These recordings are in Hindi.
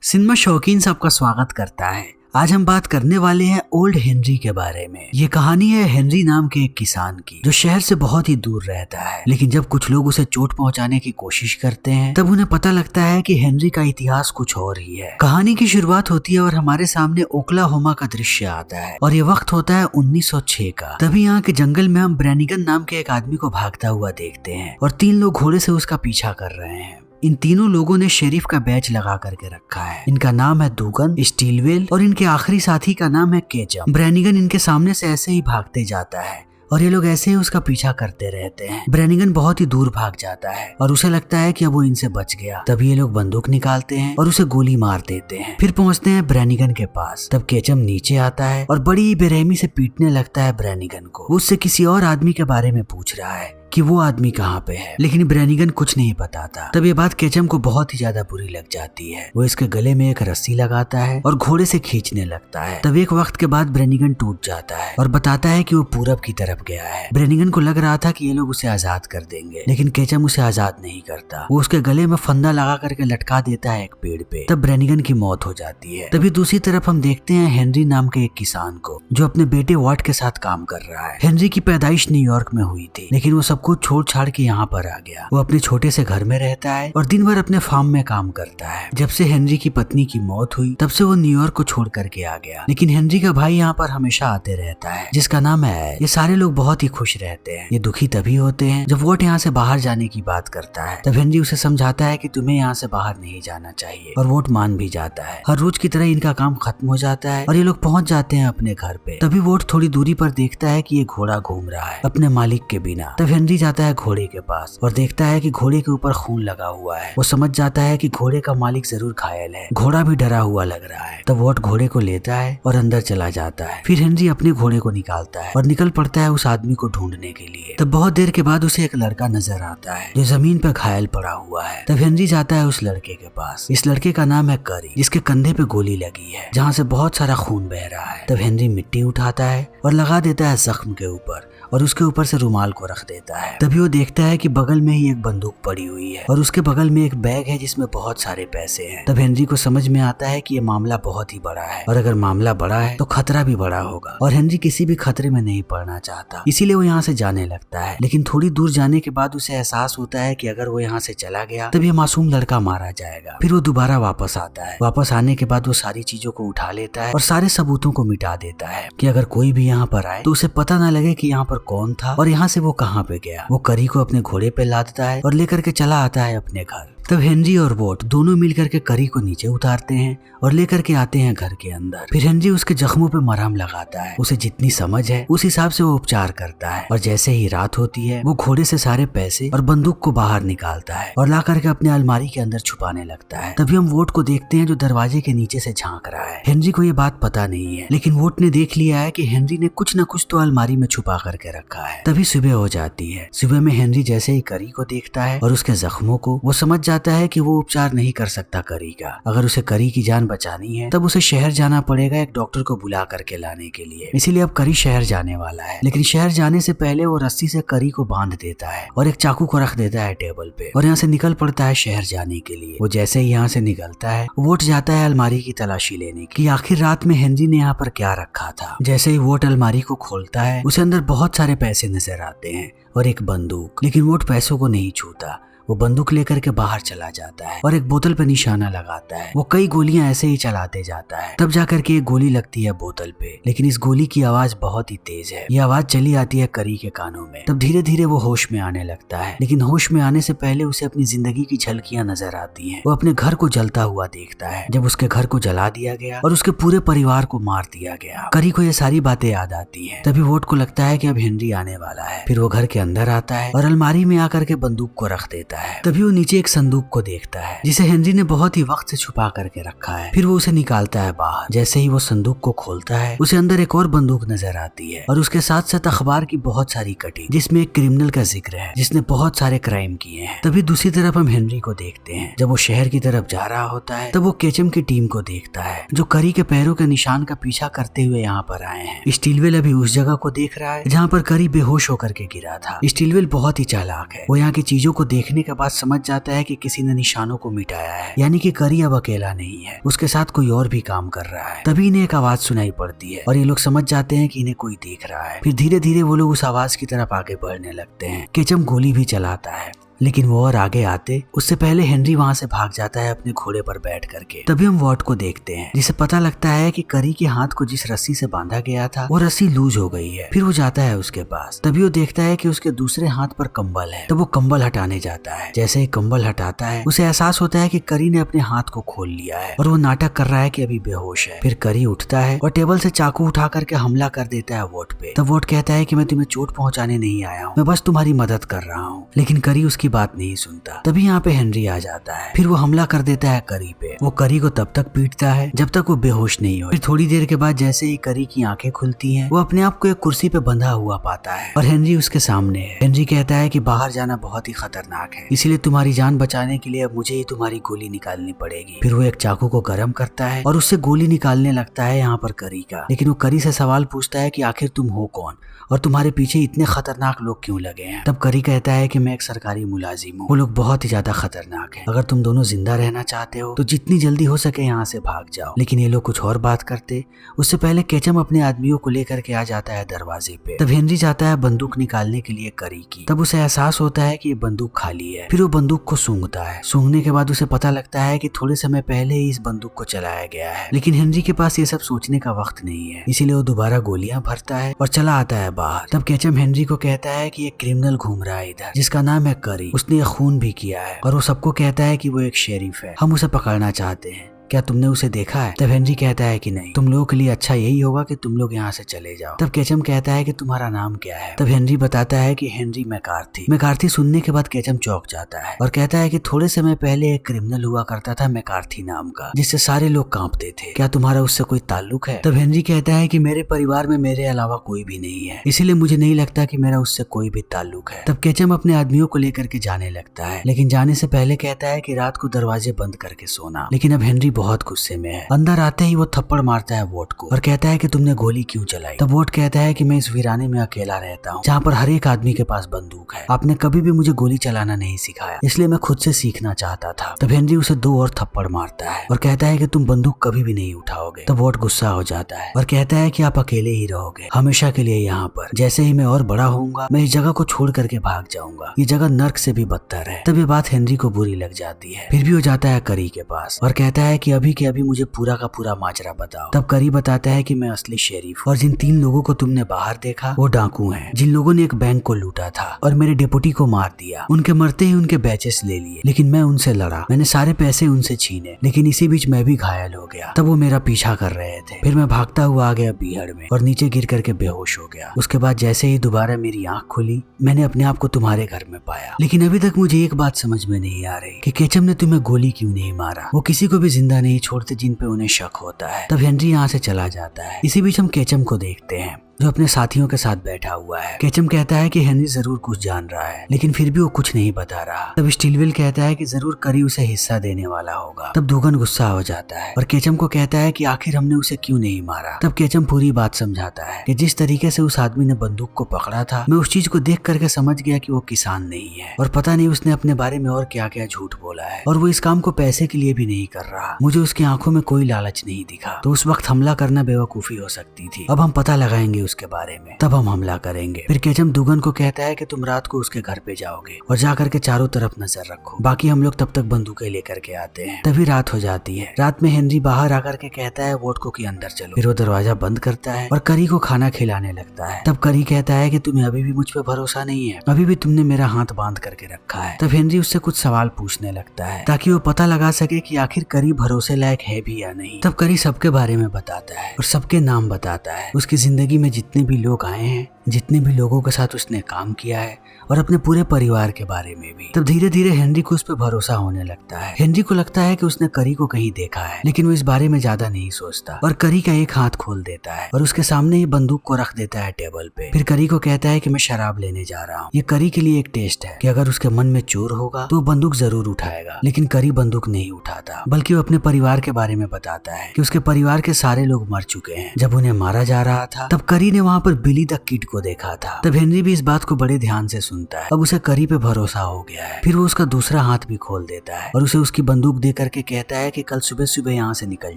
सिनेमा शौकीन सबका स्वागत करता है। आज हम बात करने वाले हैं ओल्ड हेनरी के बारे में। ये कहानी है हेनरी नाम के एक किसान की, जो शहर से बहुत ही दूर रहता है। लेकिन जब कुछ लोग उसे चोट पहुंचाने की कोशिश करते हैं, तब उन्हें पता लगता है कि हेनरी का इतिहास कुछ और ही है। कहानी की शुरुआत होती है और हमारे सामने ओक्लाहोमा का दृश्य आता है और ये वक्त होता है 1906 का। तभी यहाँ के जंगल में हम ब्रेनिगन नाम के एक आदमी को भागता हुआ देखते हैं और 3 लोग घोड़े से उसका पीछा कर रहे हैं। इन तीनों लोगों ने शेरिफ का बैच लगा करके रखा है। इनका नाम है दुगन, स्टीलवेल और इनके आखिरी साथी का नाम है केचम। ब्रेनिगन इनके सामने से ऐसे ही भागते जाता है और ये लोग ऐसे ही उसका पीछा करते रहते हैं। ब्रेनिगन बहुत ही दूर भाग जाता है और उसे लगता है कि अब वो इनसे बच गया। तभी ये लोग बंदूक निकालते हैं और उसे गोली मार देते हैं। फिर पहुंचते हैं ब्रेनिगन के पास। तब केचम नीचे आता है और बड़ी बेरहमी से पीटने लगता है ब्रेनिगन को। वो उससे किसी और आदमी के बारे में पूछ रहा है कि वो आदमी कहाँ पे है, लेकिन ब्रेनिगन कुछ नहीं बताता। तब ये बात केचम को बहुत ही ज्यादा बुरी लग जाती है। वो इसके गले में एक रस्सी लगाता है और घोड़े से खींचने लगता है। तब एक वक्त के बाद ब्रेनिगन टूट जाता है और बताता है कि वो पूरब की तरफ गया है। ब्रेनिगन को लग रहा था कि ये लोग उसे आजाद कर देंगे, लेकिन केचम उसे आजाद नहीं करता। वो उसके गले में फंदा लगा करके लटका देता है एक पेड़ पे। तब ब्रेनिगन की मौत हो जाती है। तभी दूसरी तरफ हम देखते हैं हेनरी नाम के एक किसान को, जो अपने बेटे वॉट के साथ काम कर रहा है। हेनरी की पैदाइश न्यूयॉर्क में हुई थी, लेकिन वो सब कुछ छोड़ छाड़ के यहाँ पर आ गया। वो अपने छोटे से घर में रहता है और दिन भर अपने फार्म में काम करता है। जब से हेनरी की पत्नी की मौत हुई, तब से वो न्यूयॉर्क को छोड़ करके आ गया। लेकिन हेनरी का भाई यहाँ पर हमेशा आते रहता है, जिसका नाम है। ये सारे लोग बहुत ही खुश रहते हैं। ये दुखी तभी होते हैं जब वॉट यहाँ से बाहर जाने की बात करता है। तब हेनरी उसे समझाता है कि तुम्हें यहाँ से बाहर नहीं जाना चाहिए, और वॉट मान भी जाता है। हर रोज की तरह इनका काम खत्म हो जाता है और ये लोग पहुंच जाते हैं अपने घर पे। तभी वॉट थोड़ी दूरी पर देखता है कि ये घोड़ा घूम रहा है अपने मालिक के बिना। तब हेनरी जाता है घोड़े के पास और देखता है कि घोड़े के ऊपर खून लगा हुआ है। वो समझ जाता है कि घोड़े का मालिक जरूर घायल है। घोड़ा भी डरा हुआ लग रहा है। तब वॉट घोड़े को लेता है और अंदर चला जाता है। फिर हेनरी अपने घोड़े को निकालता है और निकल पड़ता है उस आदमी को ढूंढने के लिए। तब बहुत देर के बाद उसे एक लड़का नजर आता है जो जमीन पर घायल पड़ा हुआ है। तब हेनरी जाता है उस लड़के के पास। इस लड़के का नाम है करी, जिसके कंधे पे गोली लगी है, जहाँ से बहुत सारा खून बह रहा है। तब हेनरी मिट्टी उठाता है और लगा देता है जख्म के ऊपर और उसके ऊपर से रुमाल को रख देता है। तभी वो देखता है कि बगल में ही एक बंदूक पड़ी हुई है और उसके बगल में एक बैग है जिसमें बहुत सारे पैसे हैं। तब हेनरी को समझ में आता है कि ये मामला बहुत ही बड़ा है, और अगर मामला बड़ा है तो खतरा भी बड़ा होगा, और हेनरी किसी भी खतरे में नहीं पड़ना चाहता। इसीलिए वो यहाँ से जाने लगता है। लेकिन थोड़ी दूर जाने के बाद उसे एहसास होता है कि अगर वो यहाँ से चला गया तब ये मासूम लड़का मारा जाएगा। फिर वो दोबारा वापस आता है। वापस आने के बाद वो सारी चीजों को उठा लेता है और सारे सबूतों को मिटा देता है कि अगर कोई भी यहाँ पर आए तो उसे पता ना लगे कि यहाँ पर कौन था और यहाँ से वो कहाँ पे गया। वो करी को अपने घोड़े पे लादता है और लेकर के चला आता है अपने घर। तब हेनरी और वॉट दोनों मिलकर के करी को नीचे उतारते हैं और लेकर के आते हैं घर के अंदर। फिर हेनरी उसके जख्मों पे मरहम लगाता है। उसे जितनी समझ है उस हिसाब से वो उपचार करता है, और जैसे ही रात होती है वो घोड़े से सारे पैसे और बंदूक को बाहर निकालता है और ला करके अपने अलमारी के अंदर छुपाने लगता है। तभी हम वॉट को देखते हैं जो दरवाजे के नीचे से झांक रहा है। हेनरी को ये बात पता नहीं है, लेकिन वॉट ने देख लिया है कि हेनरी ने कुछ न कुछ तो अलमारी में छुपा करके रखा है। तभी सुबह हो जाती है। सुबह में हेनरी जैसे ही करी को देखता है और उसके जख्मों को, वो समझ जाता है कि वो उपचार नहीं कर सकता करी का। अगर उसे करी की जान बचानी है तब उसे शहर जाना पड़ेगा एक डॉक्टर को बुला करके लाने के लिए। इसीलिए अब करी शहर जाने वाला है। लेकिन शहर जाने से पहले वो रस्सी से करी को बांध देता है और एक चाकू को रख देता है टेबल पे, और यहाँ से निकल पड़ता है शहर जाने के लिए। वो जैसे ही यहाँ से निकलता है, वोट जाता है अलमारी की तलाशी लेने की, आखिर रात में हेनरी ने यहाँ पर क्या रखा था। जैसे ही वोट अलमारी को खोलता है, उसे अंदर बहुत सारे पैसे नजर आते हैं और एक बंदूक। लेकिन वोट पैसों को नहीं छूता। वो बंदूक लेकर के बाहर चला जाता है और एक बोतल पे निशाना लगाता है। वो कई गोलियां ऐसे ही चलाते जाता है। तब जाकर के एक गोली लगती है बोतल पे, लेकिन इस गोली की आवाज बहुत ही तेज है। ये आवाज चली आती है करी के कानों में। तब धीरे धीरे वो होश में आने लगता है, लेकिन होश में आने से पहले उसे अपनी जिंदगी की झलकियां नजर आती हैं। वो अपने घर को जलता हुआ देखता है, जब उसके घर को जला दिया गया और उसके पूरे परिवार को मार दिया गया। करी को ये सारी बातें याद आती है। तभी वोट को लगता है कि अब हेनरी आने वाला है। फिर वो घर के अंदर आता है और अलमारी में आकर के बंदूक को रख देता है। तभी वो नीचे एक संदूक को देखता है जिसे हेनरी ने बहुत ही वक्त से छुपा करके रखा है। फिर वो उसे निकालता है बाहर। जैसे ही वो संदूक को खोलता है, उसे अंदर एक और बंदूक नजर आती है और उसके साथ साथ अखबार की बहुत सारी कटिंग, जिसमें एक क्रिमिनल का जिक्र है जिसने बहुत सारे क्राइम किए हैं। तभी दूसरी तरफ हम हेनरी को देखते हैं। जब वो शहर की तरफ जा रहा होता है, तब वो केचम की टीम को देखता है जो करी के पैरों के निशान का पीछा करते हुए यहाँ पर आए हैं। स्टीलवेल अभी उस जगह को देख रहा है जहाँ पर करी बेहोश होकर के गिरा था। स्टीलवेल बहुत ही चालाक है। वो यहाँ की चीजों को देखने के बाद समझ जाता है कि किसी ने निशानों को मिटाया है, यानी कि करी अब अकेला नहीं है, उसके साथ कोई और भी काम कर रहा है। तभी इन्हें एक आवाज सुनाई पड़ती है और ये लोग समझ जाते हैं कि इन्हें कोई देख रहा है। फिर धीरे धीरे वो लोग उस आवाज की तरफ आगे बढ़ने लगते हैं। केचम गोली भी चलाता है, लेकिन वो और आगे आते उससे पहले हेनरी वहाँ से भाग जाता है अपने घोड़े पर बैठ करके। तभी हम वॉट को देखते हैं, जिसे पता लगता है कि करी के हाथ को जिस रस्सी से बांधा गया था वो रस्सी लूज हो गई है। फिर वो जाता है उसके पास, तभी वो देखता है कि उसके दूसरे हाथ पर कंबल है। तब वो कंबल हटाने जाता है। जैसे ही कंबल हटाता है उसे एहसास होता है कि करी ने अपने हाथ को खोल लिया है और वो नाटक कर रहा है कि अभी बेहोश है। फिर करी उठता है और टेबल से चाकू उठा करके हमला कर देता है वॉट पे। तब वॉट कहता है कि मैं तुम्हें चोट पहुंचाने नहीं आया हूँ, मैं बस तुम्हारी मदद कर रहा हूँ। लेकिन करी उसकी बात नहीं सुनता। तभी यहाँ पे हेनरी आ जाता है। फिर वो हमला कर देता है करी पे। वो करी को तब तक पीटता है जब तक वो बेहोश नहीं हो। फिर थोड़ी देर के बाद जैसे ही करी की आंखें खुलती हैं, वो अपने आप को एक कुर्सी पे बंधा हुआ पाता है और हेनरी उसके सामने है। हेनरी कहता है कि बाहर जाना बहुत ही खतरनाक है, इसलिए तुम्हारी जान बचाने के लिए अब मुझे ही तुम्हारी गोली निकालनी पड़ेगी। फिर वो एक चाकू को गर्म करता है और उससे गोली निकालने लगता है यहाँ पर करी का। लेकिन वो करी से सवाल पूछता है कि आखिर तुम हो कौन और तुम्हारे पीछे इतने खतरनाक लोग क्यों लगे हैं। तब करी कहता है कि मैं एक सरकारी मुलाजिम हूँ, वो लोग बहुत ही ज्यादा खतरनाक है। अगर तुम दोनों जिंदा रहना चाहते हो तो जितनी जल्दी हो सके यहाँ से भाग जाओ। लेकिन ये लोग कुछ और बात करते उससे पहले केचम अपने आदमियों को लेकर के आ जाता है दरवाजे पे। तब हेनरी जाता है बंदूक निकालने के लिए करी की। तब उसे एहसास होता है कि ये बंदूक खाली है। फिर वो बंदूक को सूंघता है। सूंघने के बाद उसे पता लगता है कि थोड़े समय पहले ही इस बंदूक को चलाया गया है। लेकिन हेनरी के पास ये सब सोचने का वक्त नहीं है, इसीलिए वो दोबारा गोलियां भरता है और चला आता है बाहर। तब केचम हेनरी को कहता है कि एक क्रिमिनल घूम रहा है इधर, जिसका नाम है करी, उसने खून भी किया है और वो सबको कहता है कि वो एक शेरिफ है, हम उसे पकड़ना चाहते हैं, क्या तुमने उसे देखा है? तब हेनरी कहता है कि नहीं, तुम लोगों के लिए अच्छा यही होगा कि तुम लोग यहाँ से चले जाओ। तब केचम कहता है कि तुम्हारा नाम क्या है? तब हेनरी बताता है कि हेनरी मैकार्थी। मैकार्थी सुनने के बाद केचम चौंक जाता है और कहता है कि थोड़े समय पहले एक क्रिमिनल हुआ करता था मैकार्थी नाम का, जिससे सारे लोग कांपते थे, क्या तुम्हारा उससे कोई ताल्लुक है? तब हेनरी कहता है कि मेरे परिवार में मेरे अलावा कोई भी नहीं है, इसीलिए मुझे नहीं लगता कि मेरा उससे कोई भी ताल्लुक है। तब केचम अपने आदमियों को लेकर के जाने लगता है, लेकिन जाने से पहले कहता है कि रात को दरवाजे बंद करके सोना। लेकिन अब हेनरी बहुत गुस्से में है। अंदर आते ही वो थप्पड़ मारता है वोट को और कहता है कि तुमने गोली क्यों चलाई? तब वोट कहता है कि मैं इस वीराने में अकेला रहता हूँ, जहाँ पर हर एक आदमी के पास बंदूक है। आपने कभी भी मुझे गोली चलाना नहीं सिखाया, इसलिए मैं खुद से सीखना चाहता था। तब हेनरी उसे 2 और थप्पड़ मारता है और कहता है कि तुम बंदूक कभी भी नहीं उठाओगे। तब वोट गुस्सा हो जाता है और कहता है कि आप अकेले ही रहोगे हमेशा के लिए यहाँ पर। जैसे ही मैं और बड़ा होऊंगा मैं इस जगह को छोड़ करके भाग जाऊंगा, ये जगह नर्क से भी बदतर है। तब ये बात हेनरी को बुरी लग जाती है। फिर भी वो जाता है करी के पास और कहता है कि अभी के अभी मुझे पूरा का पूरा माजरा बताओ। तब करी बताता है कि मैं असली शेरिफ और जिन 3 लोगों को तुमने बाहर देखा वो डाकू हैं, जिन लोगों ने एक बैंक को लूटा था और मेरे डिप्टी को मार दिया। उनके मरते ही उनके बैचेस ले लिए, लेकिन मैं उनसे लड़ा, मैंने सारे पैसे उनसे छीने, लेकिन इसी बीच मैं भी घायल हो गया। तब वो मेरा पीछा कर रहे थे। फिर मैं भागता हुआ आ गया बीहड़ में और नीचे गिर करके बेहोश हो गया। उसके बाद जैसे ही दोबारा मेरी आंख खुली मैंने अपने आप को तुम्हारे घर में पाया। लेकिन अभी तक मुझे एक बात समझ में नहीं आ रही कि केचम ने तुम्हें गोली क्यों नहीं मारा। वो किसी को भी जिंदा नहीं छोड़ते जिन पे उन्हें शक होता है। तब हेनरी यहाँ से चला जाता है। इसी बीच हम केचम को देखते हैं जो अपने साथियों के साथ बैठा हुआ है। केचम कहता है कि हेनरी जरूर कुछ जान रहा है, लेकिन फिर भी वो कुछ नहीं बता रहा। तब स्टीलवेल कहता है कि जरूर करी उसे हिस्सा देने वाला होगा। तब दुगन गुस्सा हो जाता है और केचम को कहता है कि आखिर हमने उसे क्यों नहीं मारा। तब केचम पूरी बात समझाता है कि जिस तरीके से उस आदमी ने बंदूक को पकड़ा था, मैं उस चीज को देख करके समझ गया कि वो किसान नहीं है और पता नहीं उसने अपने बारे में और क्या क्या झूठ बोला है और वो इस काम को पैसे के लिए भी नहीं कर रहा। मुझे उसकी आंखों में कोई लालच नहीं दिखा, तो उस वक्त हमला करना बेवकूफी हो सकती थी। अब हम पता लगाएंगे उसके बारे में, तब हम हमला करेंगे। फिर केचम दुगन को कहता है कि तुम रात को उसके घर पे जाओगे और जाकर के चारों तरफ नजर रखो, बाकी हम लोग तब तक बंदूकें लेकर के आते हैं। तभी रात हो जाती है। रात में हेनरी बाहर आकर के कहता है वोट को कि अंदर चलो। फिर वो दरवाजा बंद करता है और करी को खाना खिलाने लगता है। तब करी कहता है कि तुम्हें अभी भी मुझ पे भरोसा नहीं है, अभी भी तुमने मेरा हाथ बांध करके रखा है। तब हेनरी उससे कुछ सवाल पूछने लगता है ताकि वो पता लगा सके कि आखिर करी भरोसे लायक है भी या नहीं। तब करी सबके बारे में बताता है और सबके नाम बताता है, उसकी जिंदगी में जितने भी लोग आए हैं, जितने भी लोगों के साथ उसने काम किया है और अपने पूरे परिवार के बारे में भी। तब धीरे धीरे हेनरी को उस पर भरोसा होने लगता है। हेनरी को लगता है कि उसने करी को कहीं देखा है, लेकिन वो इस बारे में ज्यादा नहीं सोचता और करी का एक हाथ खोल देता है और उसके सामने ही बंदूक को रख देता है टेबल पे। फिर करी को कहता है कि मैं शराब लेने जा रहा हूँ। ये करी के लिए एक टेस्ट है कि अगर उसके मन में चोर होगा तो वो बंदूक जरूर उठाएगा। लेकिन करी बंदूक नहीं उठाता, बल्कि वो अपने परिवार के बारे में बताता है कि उसके परिवार के सारे लोग मर चुके हैं। जब उन्हें मारा जा रहा था तब करी ने वहाँ पर बिली द किड को देखा था। तब हेनरी भी इस बात को बड़े ध्यान से सुनता है। अब उसे करी पे भरोसा हो गया है। फिर वो उसका दूसरा हाथ भी खोल देता है और उसे उसकी बंदूक दे करके कहता है कि कल सुबह सुबह यहाँ से निकल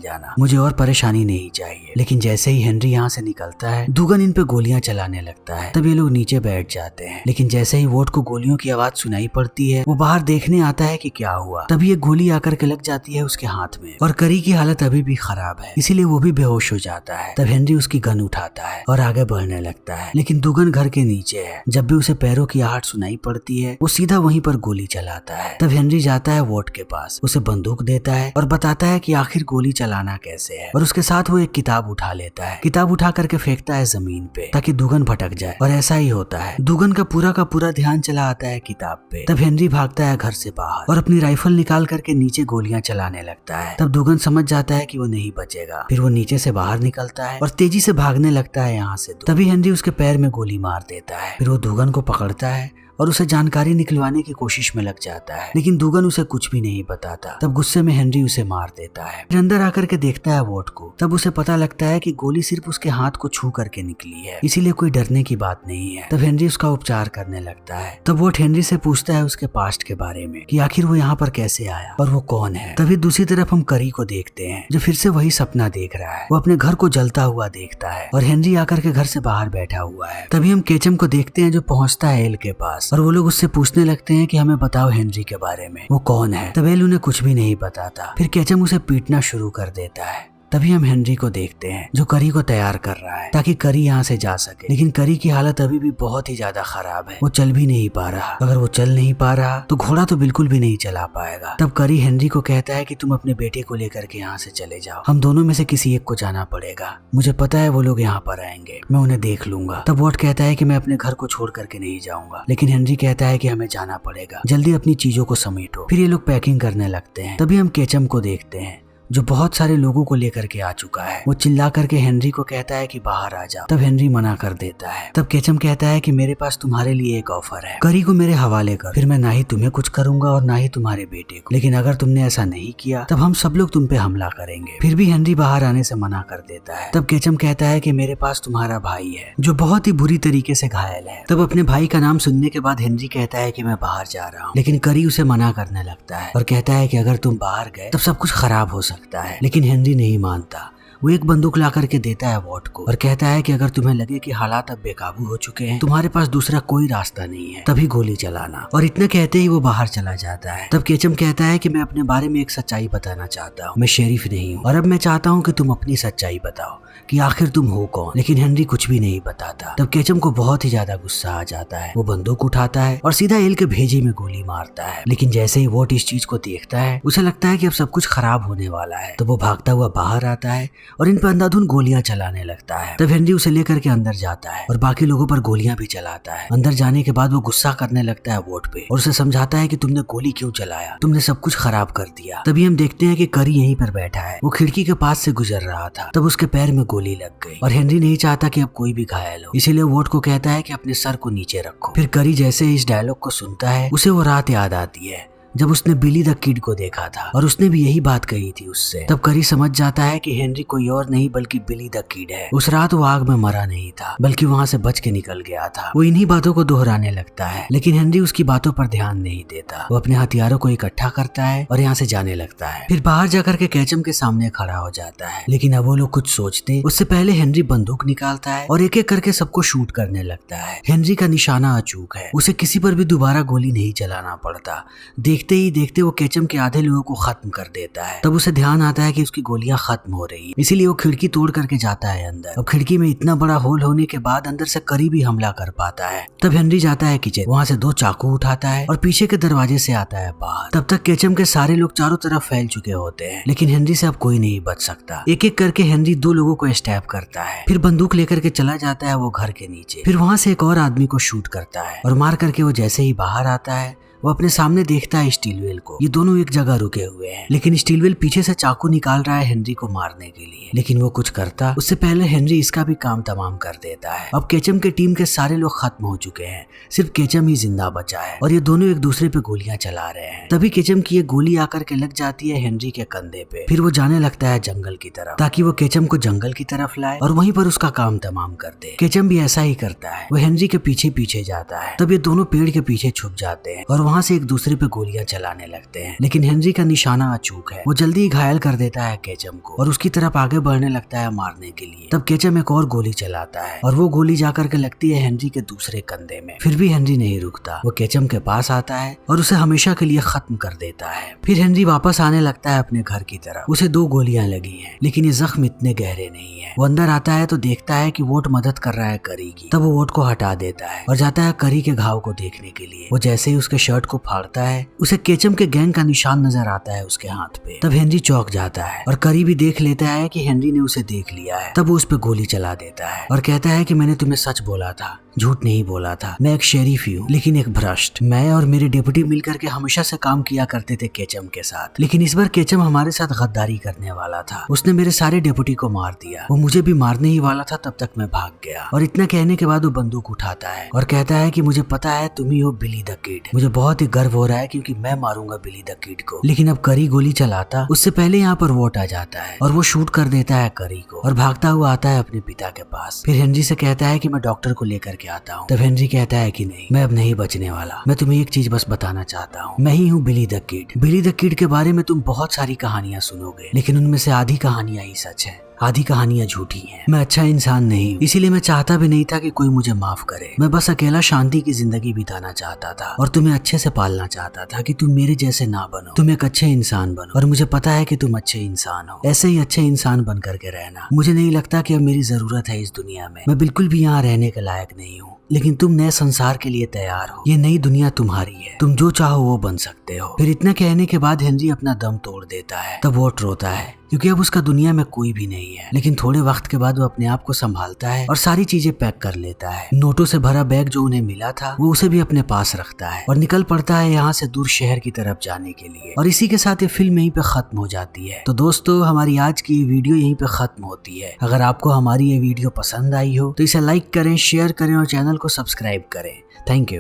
जाना, मुझे और परेशानी नहीं चाहिए। लेकिन जैसे ही हेनरी यहाँ से निकलता है, दुगन इन पे गोलियां चलाने लगता है। तब ये लोग नीचे बैठ जाते हैं। लेकिन जैसे ही वोट को गोलियों की आवाज सुनाई पड़ती है, वो बाहर देखने आता है कि क्या हुआ। तभी एक गोली आकर के लग जाती है उसके हाथ में और करी की हालत अभी भी खराब है, इसीलिए वो भी बेहोश हो जाता है। तब हेनरी उसकी गन उठाता है और आगे बढ़ने लगता है। लेकिन दुगन घर के नीचे है। जब भी उसे पैरों की आहट सुनाई पड़ती है, वो सीधा वहीं पर गोली चलाता है। तब हेनरी जाता है वोट के पास, उसे बंदूक देता है और बताता है कि आखिर गोली चलाना कैसे है। और उसके साथ वो एक किताब उठा लेता है। किताब उठा करके फेंकता है जमीन पे ताकि दुगन भटक जाए, और ऐसा ही होता है। दुगन का पूरा ध्यान चला आता है किताब पे। तब हेनरी भागता है घर से बाहर और अपनी राइफल निकाल करके नीचे गोलियां चलाने लगता है। तब दुगन समझ जाता है कि वो नहीं बचेगा। फिर वो नीचे से बाहर निकलता है और तेजी से भागने लगता है यहाँ से। तभी हेनरी उसके पैर में गोली मार देता है। फिर वो दुगन को पकड़ता है और उसे जानकारी निकलवाने की कोशिश में लग जाता है, लेकिन दुगन उसे कुछ भी नहीं बताता। तब गुस्से में हेनरी उसे मार देता है। फिर अंदर आकर के देखता है वोट को। तब उसे पता लगता है कि गोली सिर्फ उसके हाथ को छू करके निकली है, इसीलिए कोई डरने की बात नहीं है। तब हेनरी उसका उपचार करने लगता है। तब वोट हेनरी से पूछता है उसके पास्ट के बारे में, कि आखिर वो यहाँ पर कैसे आया और वो कौन है। तभी दूसरी तरफ हम करी को देखते हैं, जो फिर से वही सपना देख रहा है। वो अपने घर को जलता हुआ देखता है और हेनरी आकर के घर से बाहर बैठा हुआ है। तभी हम केचम को देखते हैं, जो पहुंचता है एल के पास, और वो लोग उससे पूछने लगते हैं कि हमें बताओ हेनरी के बारे में, वो कौन है। तब एल उन्हें कुछ भी नहीं बताता। फिर केचम उसे पीटना शुरू कर देता है। तभी हम हेनरी को देखते हैं, जो करी को तैयार कर रहा है ताकि करी यहाँ से जा सके। लेकिन करी की हालत अभी भी बहुत ही ज्यादा खराब है, वो चल भी नहीं पा रहा। अगर वो चल नहीं पा रहा तो घोड़ा तो बिल्कुल भी नहीं चला पाएगा। तब करी हेनरी को कहता है कि तुम अपने बेटे को लेकर के यहाँ से चले जाओ, हम दोनों में से किसी एक को जाना पड़ेगा। मुझे पता है वो लोग यहाँ पर आएंगे, मैं उन्हें देख लूंगा। तब वोट कहता है कि मैं अपने घर को छोड़ करके नहीं जाऊंगा, लेकिन हेनरी कहता है कि हमें जाना पड़ेगा, जल्दी अपनी चीजों को समेटो। फिर ये लोग पैकिंग करने लगते हैं। तभी हम केचम को देखते हैं, जो बहुत सारे लोगों को लेकर के आ चुका है। वो चिल्ला करके हेनरी को कहता है कि बाहर आ जाओ। तब हेनरी मना कर देता है। तब केचम कहता है कि मेरे पास तुम्हारे लिए एक ऑफर है, करी को मेरे हवाले कर, फिर मैं ना ही तुम्हें कुछ करूंगा और ना ही तुम्हारे बेटे को। लेकिन अगर तुमने ऐसा नहीं किया तब हम सब लोग तुम पे हमला करेंगे। फिर भी हेनरी बाहर आने से मना कर देता है। तब केचम कहता है कि मेरे पास तुम्हारा भाई है, जो बहुत ही बुरी तरीके से घायल है। तब अपने भाई का नाम सुनने के बाद हेनरी कहता है कि मैं बाहर जा रहा हूँ, लेकिन करी उसे मना करने लगता है और कहता है कि अगर तुम बाहर गए तब सब कुछ खराब हो सकता है। लेकिन हेनरी नहीं मानता। वो एक बंदूक ला करके देता है वोट को और कहता है कि अगर तुम्हें लगे कि हालात अब बेकाबू हो चुके हैं, तुम्हारे पास दूसरा कोई रास्ता नहीं है, तभी गोली चलाना। और इतना कहते ही वो बाहर चला जाता है। तब केचम कहता है कि मैं अपने बारे में एक सच्चाई बताना चाहता हूँ, मैं शेरिफ नहीं हूँ और अब मैं चाहता हूँ कि तुम अपनी सच्चाई बताओ कि आखिर तुम हो कौन। लेकिन हेनरी कुछ भी नहीं बताता। तब केचम को बहुत ही ज्यादा गुस्सा आ जाता है। वो बंदूक उठाता है और सीधा एल के भेजे में गोली मारता है। लेकिन जैसे ही वोट इस चीज को देखता है, उसे लगता है कि अब सब कुछ खराब होने वाला है। तो वो भागता हुआ बाहर आता है और इन पर अंधाधुंध गोलियां चलाने लगता है। तब हेनरी उसे लेकर के अंदर जाता है और बाकी लोगों पर गोलियां भी चलाता है। अंदर जाने के बाद वो गुस्सा करने लगता है वोट पे और उसे समझाता है कि तुमने गोली क्यों चलाया, तुमने सब कुछ खराब कर दिया। तभी हम देखते हैं कि करी यहीं पर बैठा है। वो खिड़की के पास से गुजर रहा था। तब उसके पैर में गोली लग गई और हेनरी नहीं चाहता कि अब कोई भी घायल हो, इसीलिए वोट को कहता है कि अपने सर को नीचे रखो। फिर करी जैसे इस डायलॉग को सुनता है, उसे वो रात याद आती है जब उसने बिली द किड को देखा था और उसने भी यही बात कही थी उससे। तब करी समझ जाता है कि हेनरी कोई और नहीं बल्कि बिली द किड है। उस रात वो आग में मरा नहीं था, बल्कि वहाँ से बच के निकल गया था। वो इन्हीं बातों को दोहराने लगता है, लेकिन हेनरी उसकी बातों पर ध्यान नहीं देता। वो अपने हथियारों को इकट्ठा करता है और यहाँ से जाने लगता है। फिर बाहर जाकर के केचम के सामने खड़ा हो जाता है, लेकिन अब वो लोग कुछ सोचते उससे पहले हेनरी बंदूक निकालता है और एक एक करके सबको शूट करने लगता है। हेनरी का निशाना अचूक है, उसे किसी पर भी दोबारा गोली नहीं चलाना पड़ता। देखते ही देखते वो केचम के आधे लोगों को खत्म कर देता है। तब उसे ध्यान आता है कि उसकी गोलियां खत्म हो रही हैं, इसीलिए वो खिड़की तोड़ करके जाता है अंदर। अब खिड़की में इतना बड़ा होल होने के बाद अंदर से करी भी हमला कर पाता है। तब हेनरी जाता है किचन, वहाँ से 2 चाकू उठाता है और पीछे के दरवाजे से आता है बाहर। तब तक केचम के सारे लोग चारों तरफ फैल चुके होते हैं, लेकिन हेनरी से अब कोई नहीं बच सकता। एक एक करके हेनरी 2 लोगों को स्टैब करता है, फिर बंदूक लेकर के चला जाता है वो घर के नीचे। फिर वहाँ से एक और आदमी को शूट करता है और मार करके वो जैसे ही बाहर आता है, वो अपने सामने देखता है स्टीलवेल को। ये दोनों एक जगह रुके हुए हैं, लेकिन स्टीलवेल पीछे से चाकू निकाल रहा है हेनरी को मारने के लिए, लेकिन वो कुछ करता उससे पहले हेनरी इसका भी काम तमाम कर देता है। अब केचम के टीम के सारे लोग खत्म हो चुके हैं, सिर्फ केचम ही जिंदा बचा है और ये दोनों एक दूसरे पे गोलियां चला रहे हैं। तभी केचम की एक गोली आकर के लग जाती है हेनरी के कंधे पे। फिर वो जाने लगता है जंगल की तरफ ताकि वो केचम को जंगल की तरफ लाए और वहीं पर उसका काम तमाम कर दे। केचम भी ऐसा ही करता है, वो हेनरी के पीछे पीछे जाता है। तब ये दोनों पेड़ के पीछे छुप जाते हैं और वहाँ से एक दूसरे पे गोलियां चलाने लगते हैं, लेकिन हेनरी का निशाना अचूक है। वो जल्दी ही घायल कर देता है केचम को और उसकी तरफ आगे बढ़ने लगता है मारने के लिए। तब केचम एक और गोली चलाता है और वो गोली जाकर के लगती है हेनरी के दूसरे कंधे में। फिर भी हेनरी नहीं रुकता, वो केचम के पास आता है और उसे हमेशा के लिए खत्म कर देता है। फिर हेनरी वापस आने लगता है अपने घर की तरफ। उसे 2 गोलियां लगी हैं, लेकिन ये जख्म इतने गहरे नहीं है। वो अंदर आता है तो देखता है कि वोट मदद कर रहा है करी की। तब वो वोट को हटा देता है और जाता है करी के घाव को देखने के लिए। वो जैसे ही उसके शर्ट को फाड़ता है, उसे केचम के गैंग का निशान नजर आता है उसके हाथ पे। तब हेनरी चौंक जाता है और करी भी देख लेता है कि हेनरी ने उसे देख लिया है। तब वो उस पे गोली चला देता है और कहता है कि मैंने तुम्हें सच बोला था, झूठ नहीं बोला था। मैं एक शेरीफ ही हूँ, लेकिन एक भ्रष्ट। मैं और मेरे डिप्टी मिलकर के हमेशा से काम किया करते थे केचम के साथ, लेकिन इस बार केचम हमारे साथ गद्दारी करने वाला था। उसने मेरे सारे डिप्टी को मार दिया। वो मुझे भी मारने ही वाला था, तब तक मैं भाग गया। और इतना कहने के बाद वो बंदूक उठाता है और कहता है कि मुझे पता है तुम ही हो बिली द किड। मुझे बहुत ही गर्व हो रहा है क्योंकि मैं मारूंगा बिली द किड को। लेकिन अब करी गोली चलाता उससे पहले यहाँ पर वोट आ जाता है और वो शूट कर देता है करी को और भागता हुआ आता है अपने पिता के पास। फिर हेनरी से कहता है कि मैं डॉक्टर को लेकर के आता हूँ। तब हेनरी कहता है कि नहीं, मैं अब नहीं बचने वाला। मैं तुम्हें एक चीज बस बताना चाहता हूँ, मैं ही हूँ Billy the Kid. Billy the Kid के बारे में तुम बहुत सारी कहानियां सुनोगे, लेकिन उनमें से आधी कहानियां ही सच है, आधी कहानियां झूठी हैं। मैं अच्छा इंसान नहीं हूँ, इसीलिए मैं चाहता भी नहीं था कि कोई मुझे माफ करे। मैं बस अकेला शांति की जिंदगी बिताना चाहता था और तुम्हें अच्छे से पालना चाहता था कि तुम मेरे जैसे ना बनो, तुम एक अच्छे इंसान बनो। और मुझे पता है कि तुम अच्छे इंसान हो, ऐसे ही अच्छे इंसान बन करके रहना। मुझे नहीं लगता कि अब मेरी जरूरत है इस दुनिया में। मैं बिल्कुल भी यहाँ रहने के लायक नहीं हूँ, लेकिन तुम नए संसार के लिए तैयार हो। ये नई दुनिया तुम्हारी है, तुम जो चाहो वो बन सकते हो। फिर इतना कहने के बाद हेनरी अपना दम तोड़ देता है। तब वोट रोता है क्योंकि अब उसका दुनिया में कोई भी नहीं है। लेकिन थोड़े वक्त के बाद वो अपने आप को संभालता है और सारी चीजें पैक कर लेता है। नोटों से भरा बैग जो उन्हें मिला था वो उसे भी अपने पास रखता है और निकल पड़ता है यहाँ से दूर शहर की तरफ जाने के लिए। और इसी के साथ ये फिल्म यहीं पे खत्म हो जाती है। तो दोस्तों, हमारी आज की वीडियो यहीं पे खत्म होती है। अगर आपको हमारी ये वीडियो पसंद आई हो तो इसे लाइक करें, शेयर करें और चैनल को सब्सक्राइब करें। Thank you.